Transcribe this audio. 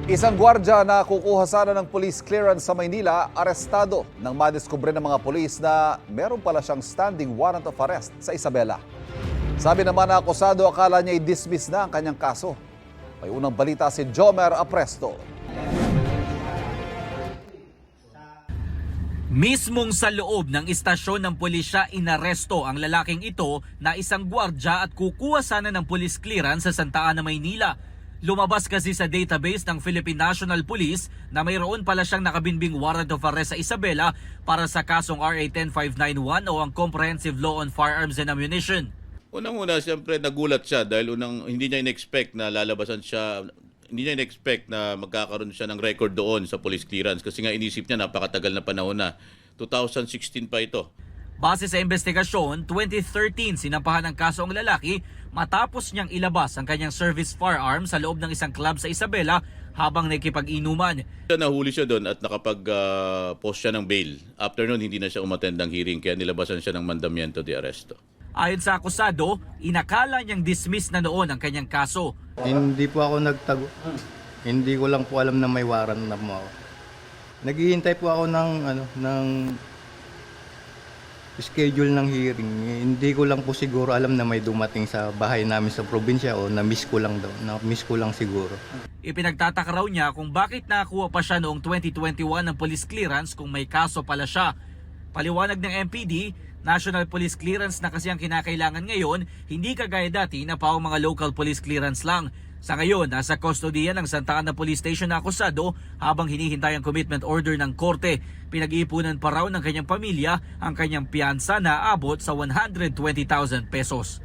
Isang gwardya na kukuha sana ng police clearance sa Maynila, arestado nang madiskubre ng mga pulis na meron pala siyang standing warrant of arrest sa Isabela. Sabi naman na akusado, akala niya i-dismiss na ang kanyang kaso. May unang balita si Jomer Apresto. Mismong sa loob ng istasyon ng pulisya, inaresto ang lalaking ito na isang gwardya at kukuha sana ng police clearance sa Santa Ana, Maynila. Lumabas kasi sa database ng Philippine National Police na mayroon pala siyang nakabinbing warrant of arrest sa Isabela para sa kasong RA 10591 o ang Comprehensive Law on Firearms and Ammunition. Unang-una, siyempre nagulat siya dahil hindi niya in-expect na lalabasan siya, hindi niya in-expect na magkakaroon siya ng record doon sa police clearance kasi nga inisip niya napakatagal na panahon na. 2016 pa ito. Base sa investigasyon, 2013 sinampahan ng kaso ang lalaki matapos niyang ilabas ang kanyang service firearm sa loob ng isang club sa Isabela habang nakikipag-inuman. Nahuli siya doon at nakapag-post siya ng bail. After noon, hindi na siya umattend ng hearing kaya nilabasan siya ng mandamiento de arresto. Ayon sa akusado, inakala niyang dismiss na noon ang kanyang kaso. Hindi po ako nagtago. Hindi ko lang po alam na may warrant na mo ako. Naghihintay po ako ng schedule ng hearing. Hindi ko lang po siguro alam na may dumating sa bahay namin sa probinsya o na-miss ko lang daw. Na-miss ko lang siguro. Ipinagtataka raw niya kung bakit nakakuha pa siya noong 2021 ng police clearance kung may kaso pala siya. Paliwanag ng MPD, National Police Clearance na kasi ang kinakailangan ngayon, hindi kagaya dati na pa mga local police clearance lang. Sa ngayon, nasa kustodiya ng Santa Ana Police Station na akusado habang hinihintay ang commitment order ng korte. Pinag-iipunan pa raw ng kanyang pamilya ang kanyang piyansa na abot sa 120,000 pesos.